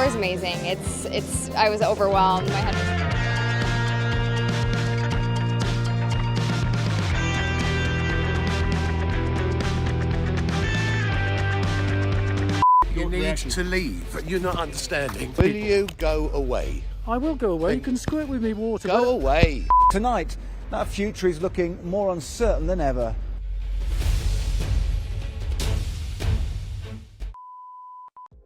store is amazing. I was overwhelmed. My head was... You need to leave. You're not understanding. Will you go away? I will go away. You can squirt with me water. Go away. Tonight, that future is looking more uncertain than ever.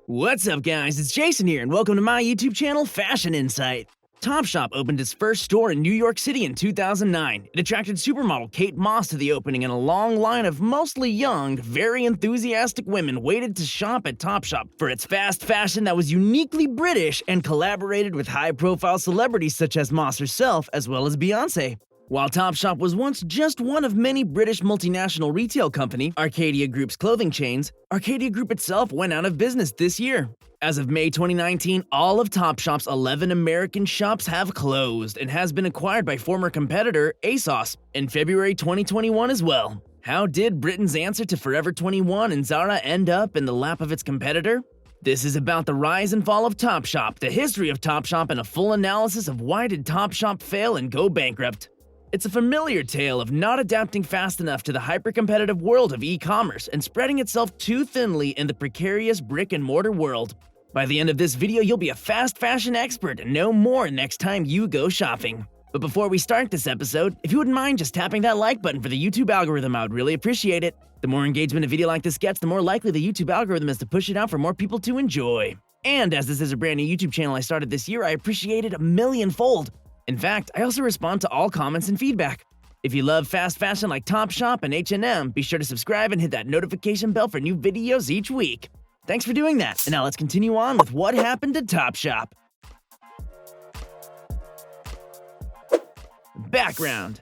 What's up, guys? It's Jason here, and welcome to my YouTube channel, Fashion Insight. TopShop opened its first store in New York City in 2009. It attracted supermodel Kate Moss to the opening, and a long line of mostly young, very enthusiastic women waited to shop at TopShop for its fast fashion that was uniquely British and collaborated with high-profile celebrities such as Moss herself, as well as Beyonce. While TopShop was once just one of many British multinational retail company, Arcadia Group's clothing chains, Arcadia Group itself went out of business this year. As of May 2019, all of TopShop's 11 American shops have closed and has been acquired by former competitor Asos in February 2021 as well. How did Britain's answer to Forever 21 and Zara end up in the lap of its competitor? This is about the rise and fall of TopShop, the history of TopShop, and a full analysis of why did TopShop fail and go bankrupt. It's a familiar tale of not adapting fast enough to the hyper-competitive world of e-commerce and spreading itself too thinly in the precarious brick-and-mortar world. By the end of this video, you'll be a fast fashion expert and know more next time you go shopping. But before we start this episode, if you wouldn't mind just tapping that like button for the YouTube algorithm, I would really appreciate it. The more engagement a video like this gets, the more likely the YouTube algorithm is to push it out for more people to enjoy. And as this is a brand new YouTube channel I started this year, I appreciate it a millionfold. In fact, I also respond to all comments and feedback. If you love fast fashion like TopShop and H&M, be sure to subscribe and hit that notification bell for new videos each week. Thanks for doing that, and now let's continue on with what happened to TopShop. Background.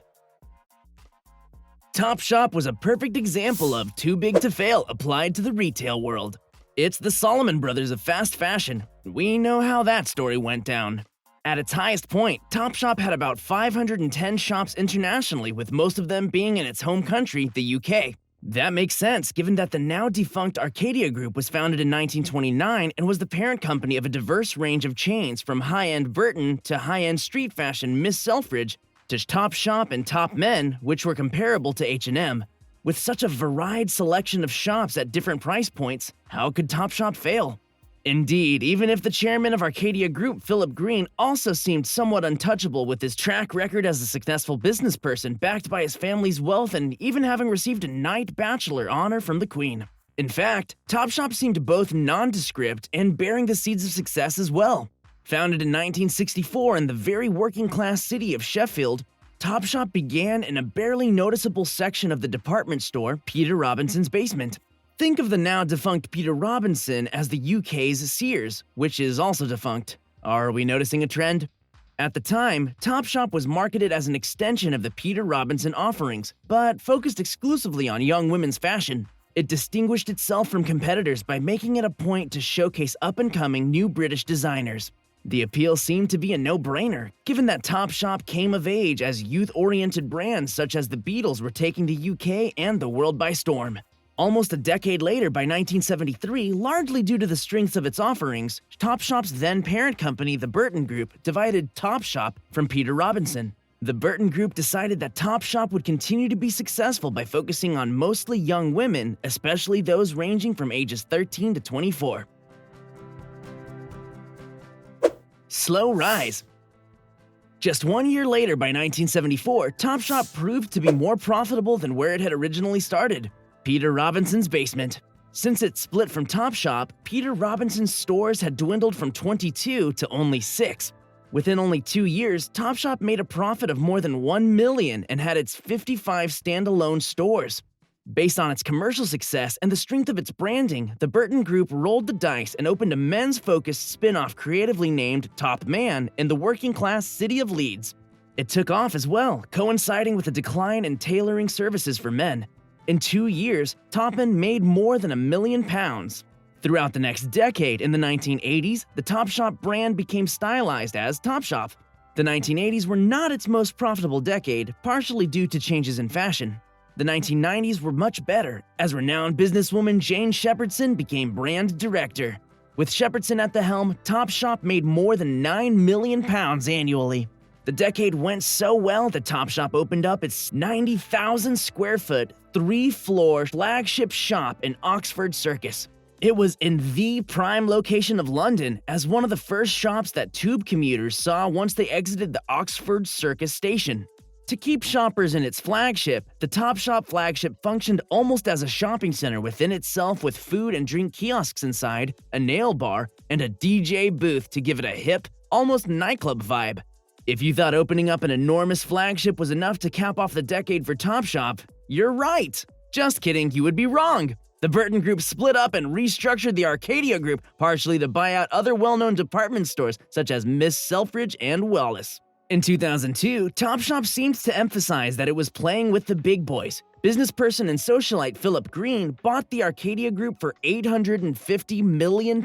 TopShop was a perfect example of too big to fail applied to the retail world. It's the Solomon Brothers of fast fashion. We know how that story went down. At its highest point, TopShop had about 510 shops internationally, with most of them being in its home country, the UK. That makes sense, given that the now-defunct Arcadia Group was founded in 1929 and was the parent company of a diverse range of chains, from high-end Burton to high-end street fashion Miss Selfridge to TopShop and Top Men, which were comparable to H&M. With such a varied selection of shops at different price points, how could TopShop fail? Indeed, even if the chairman of Arcadia Group, Philip Green, also seemed somewhat untouchable with his track record as a successful businessperson backed by his family's wealth and even having received a Knight Bachelor honor from the Queen. In fact, TopShop seemed both nondescript and bearing the seeds of success as well. Founded in 1964 in the very working-class city of Sheffield, TopShop began in a barely noticeable section of the department store, Peter Robinson's basement. Think of the now-defunct Peter Robinson as the UK's Sears, which is also defunct. Are we noticing a trend? At the time, TopShop was marketed as an extension of the Peter Robinson offerings, but focused exclusively on young women's fashion. It distinguished itself from competitors by making it a point to showcase up-and-coming new British designers. The appeal seemed to be a no-brainer, given that TopShop came of age as youth-oriented brands such as the Beatles were taking the UK and the world by storm. Almost a decade later, by 1973, largely due to the strengths of its offerings, TopShop's then-parent company, the Burton Group, divided TopShop from Peter Robinson. The Burton Group decided that TopShop would continue to be successful by focusing on mostly young women, especially those ranging from ages 13 to 24. Slow rise. Just 1 year later, by 1974, TopShop proved to be more profitable than where it had originally started. Peter Robinson's basement. Since it split from TopShop, Peter Robinson's stores had dwindled from 22 to only 6. Within only 2 years, TopShop made a profit of more than $1 million and had its 55 standalone stores. Based on its commercial success and the strength of its branding, the Burton Group rolled the dice and opened a men's-focused spin-off creatively named Top Man in the working-class city of Leeds. It took off as well, coinciding with a decline in tailoring services for men. In 2 years, Topman made more than £1 million. Throughout the next decade, in the 1980s, the TopShop brand became stylized as TopShop. The 1980s were not its most profitable decade, partially due to changes in fashion. The 1990s were much better, as renowned businesswoman Jane Shepherdson became brand director. With Shepherdson at the helm, TopShop made more than £9 million annually. The decade went so well that TopShop opened up its 90,000 square foot, 3-floor flagship shop in Oxford Circus. It was in the prime location of London as one of the first shops that tube commuters saw once they exited the Oxford Circus station. To keep shoppers in its flagship, the TopShop flagship functioned almost as a shopping center within itself with food and drink kiosks inside, a nail bar, and a DJ booth to give it a hip, almost nightclub vibe. If you thought opening up an enormous flagship was enough to cap off the decade for TopShop, you're right. Just kidding, you would be wrong. The Burton Group split up and restructured the Arcadia Group, partially to buy out other well-known department stores such as Miss Selfridge and Wallace. In 2002, TopShop seemed to emphasize that it was playing with the big boys. Businessperson and socialite Philip Green bought the Arcadia Group for £850 million.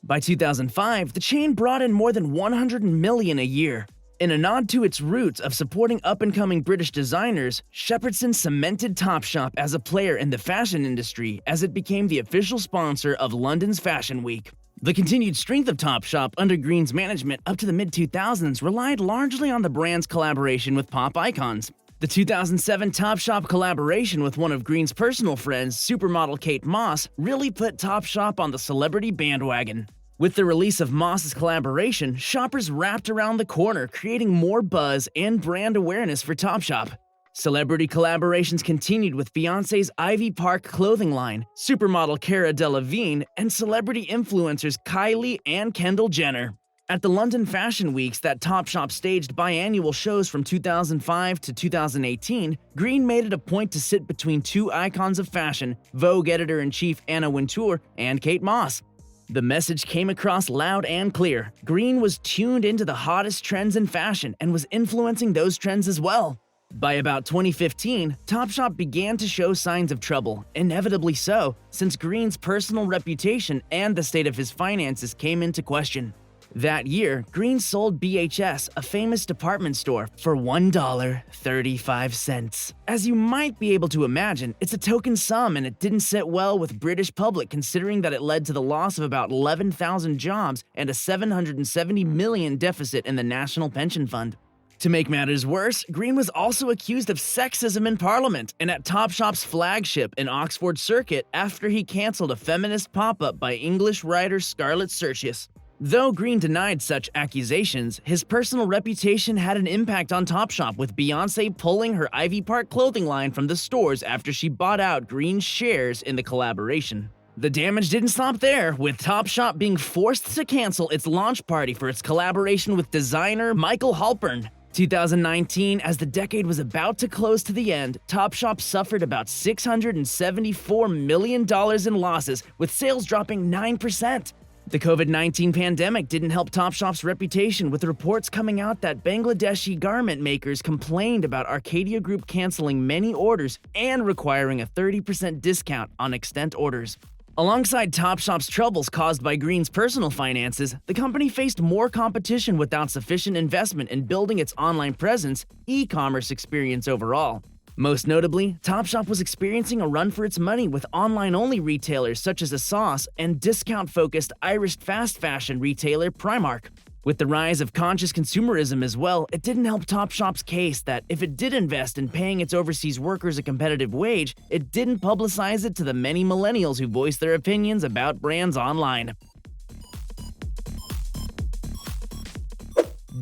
By 2005, the chain brought in more than $100 million a year. In a nod to its roots of supporting up-and-coming British designers, Shepherdson cemented TopShop as a player in the fashion industry as it became the official sponsor of London's Fashion Week. The continued strength of TopShop under Green's management up to the mid-2000s relied largely on the brand's collaboration with pop icons. The 2007 TopShop collaboration with one of Green's personal friends, supermodel Kate Moss, really put TopShop on the celebrity bandwagon. With the release of Moss's collaboration, shoppers wrapped around the corner, creating more buzz and brand awareness for TopShop. Celebrity collaborations continued with Beyonce's Ivy Park clothing line, supermodel Cara Delevingne, and celebrity influencers Kylie and Kendall Jenner. At the London Fashion Weeks that TopShop staged biannual shows from 2005 to 2018, Green made it a point to sit between two icons of fashion, Vogue editor-in-chief Anna Wintour and Kate Moss. The message came across loud and clear. Green was tuned into the hottest trends in fashion and was influencing those trends as well. By about 2015, TopShop began to show signs of trouble, inevitably so, since Green's personal reputation and the state of his finances came into question. That year, Green sold BHS, a famous department store, for $1.35. As you might be able to imagine, it's a token sum and it didn't sit well with British public considering that it led to the loss of about 11,000 jobs and a $770 million deficit in the National Pension Fund. To make matters worse, Green was also accused of sexism in Parliament and at TopShop's flagship in Oxford Circuit after he cancelled a feminist pop-up by English writer Scarlett Sertius. Though Green denied such accusations, his personal reputation had an impact on TopShop, with Beyonce pulling her Ivy Park clothing line from the stores after she bought out Green's shares in the collaboration. The damage didn't stop there, with TopShop being forced to cancel its launch party for its collaboration with designer Michael Halpern. 2019, as the decade was about to close to the end, TopShop suffered about $674 million in losses, with sales dropping 9%. The COVID-19 pandemic didn't help TopShop's reputation, with reports coming out that Bangladeshi garment makers complained about Arcadia Group canceling many orders and requiring a 30% discount on extant orders. Alongside TopShop's troubles caused by Green's personal finances, the company faced more competition without sufficient investment in building its online presence, e-commerce experience overall. Most notably, TopShop was experiencing a run for its money with online-only retailers such as Asos and discount-focused Irish fast fashion retailer Primark. With the rise of conscious consumerism as well, it didn't help TopShop's case that if it did invest in paying its overseas workers a competitive wage, it didn't publicize it to the many millennials who voiced their opinions about brands online.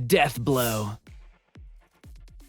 Death blow.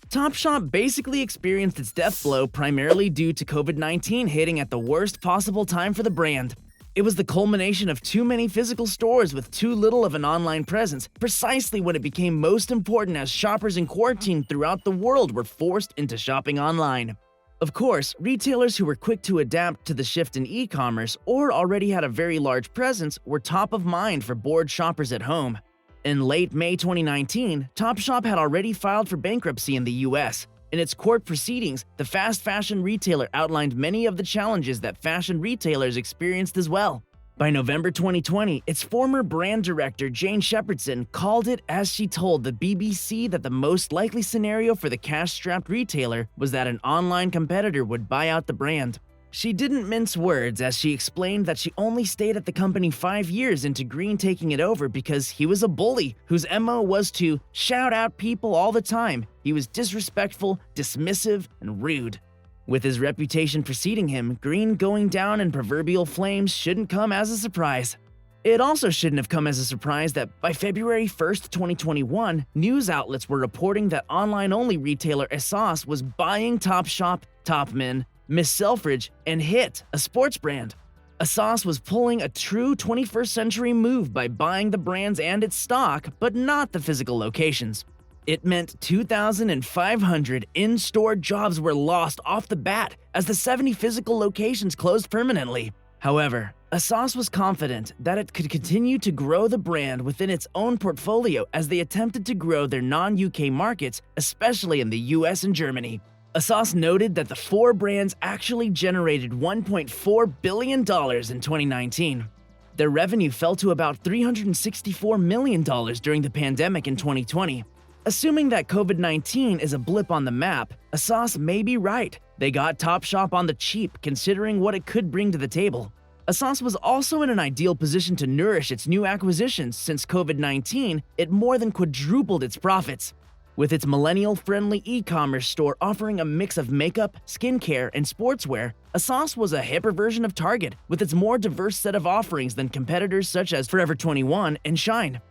TopShop basically experienced its death blow primarily due to COVID-19 hitting at the worst possible time for the brand. It was the culmination of too many physical stores with too little of an online presence, precisely when it became most important as shoppers in quarantine throughout the world were forced into shopping online. Of course, retailers who were quick to adapt to the shift in e-commerce or already had a very large presence were top of mind for bored shoppers at home. In late May 2019, TopShop had already filed for bankruptcy in the US. In its court proceedings, the fast fashion retailer outlined many of the challenges that fashion retailers experienced as well. By November 2020, its former brand director Jane Shepherdson called it as she told the BBC that the most likely scenario for the cash-strapped retailer was that an online competitor would buy out the brand. She didn't mince words as she explained that she only stayed at the company 5 years into Green taking it over because he was a bully whose MO was to shout out people all the time. He was disrespectful, dismissive, and rude. With his reputation preceding him, Green going down in proverbial flames shouldn't come as a surprise. It also shouldn't have come as a surprise that by February 1st, 2021, news outlets were reporting that online-only retailer Asos was buying TopShop, Topman, Miss Selfridge, and Hit, a sports brand. Asos was pulling a true 21st century move by buying the brands and its stock, but not the physical locations. It meant 2,500 in-store jobs were lost off the bat as the 70 physical locations closed permanently. However, Asos was confident that it could continue to grow the brand within its own portfolio as they attempted to grow their non-UK markets, especially in the US and Germany. Asos noted that the 4 brands actually generated $1.4 billion in 2019. Their revenue fell to about $364 million during the pandemic in 2020. Assuming that COVID-19 is a blip on the map, Asos may be right. They got TopShop on the cheap considering what it could bring to the table. Asos was also in an ideal position to nourish its new acquisitions since COVID-19, it more than quadrupled its profits. With its millennial-friendly e-commerce store offering a mix of makeup, skincare, and sportswear, Asos was a hipper version of Target with its more diverse set of offerings than competitors such as Forever 21 and Shine.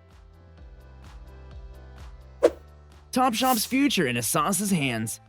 TopShop's future in Asos's hands.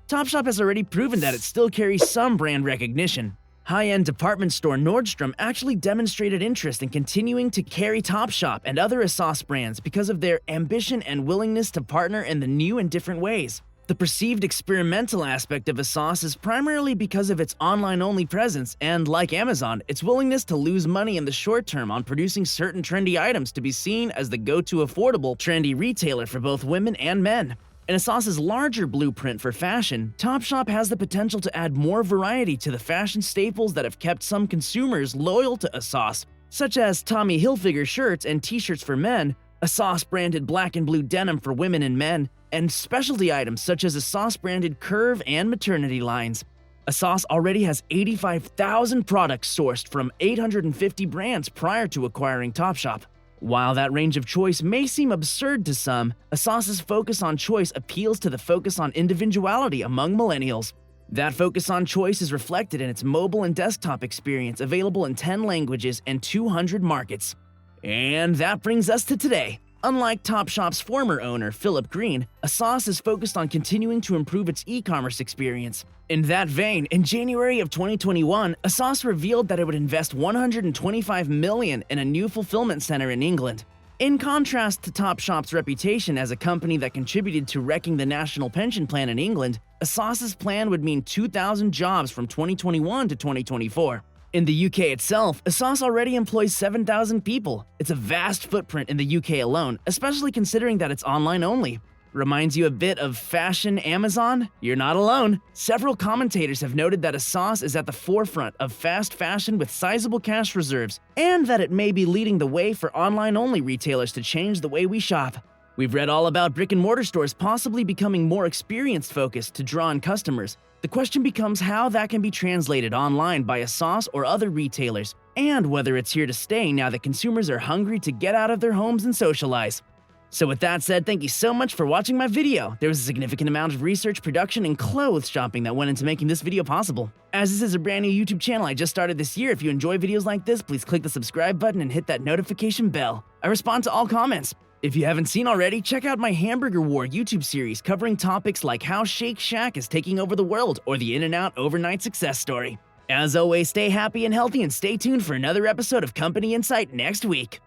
TopShop has already proven that it still carries some brand recognition. High-end department store Nordstrom actually demonstrated interest in continuing to carry TopShop and other Asos brands because of their ambition and willingness to partner in the new and different ways. The perceived experimental aspect of Asos is primarily because of its online-only presence and, like Amazon, its willingness to lose money in the short term on producing certain trendy items to be seen as the go-to affordable, trendy retailer for both women and men. In Asos's larger blueprint for fashion, TopShop has the potential to add more variety to the fashion staples that have kept some consumers loyal to Asos, such as Tommy Hilfiger shirts and t-shirts for men, Asos-branded black and blue denim for women and men, and specialty items such as Asos-branded curve and maternity lines. Asos already has 85,000 products sourced from 850 brands prior to acquiring TopShop. While that range of choice may seem absurd to some, Asos's focus on choice appeals to the focus on individuality among millennials. That focus on choice is reflected in its mobile and desktop experience available in 10 languages and 200 markets. And that brings us to today. Unlike TopShop's former owner, Philip Green, Asos is focused on continuing to improve its e-commerce experience. In that vein, in January of 2021, Asos revealed that it would invest $125 million in a new fulfillment center in England. In contrast to TopShop's reputation as a company that contributed to wrecking the national pension plan in England, Asos's plan would mean 2,000 jobs from 2021 to 2024. In the UK itself, Asos already employs 7,000 people. It's a vast footprint in the UK alone, especially considering that it's online only. Reminds you a bit of fashion Amazon? You're not alone. Several commentators have noted that Asos is at the forefront of fast fashion with sizable cash reserves, and that it may be leading the way for online-only retailers to change the way we shop. We've read all about brick-and-mortar stores possibly becoming more experience-focused to draw in customers. The question becomes how that can be translated online by Asos or other retailers, and whether it's here to stay now that consumers are hungry to get out of their homes and socialize. So with that said, thank you so much for watching my video. There was a significant amount of research, production, and clothes shopping that went into making this video possible. As this is a brand new YouTube channel I just started this year, if you enjoy videos like this, please click the subscribe button and hit that notification bell. I respond to all comments. If you haven't seen already, check out my Hamburger War YouTube series covering topics like how Shake Shack is taking over the world or the In-N-Out overnight success story. As always, stay happy and healthy and stay tuned for another episode of Company Insight next week.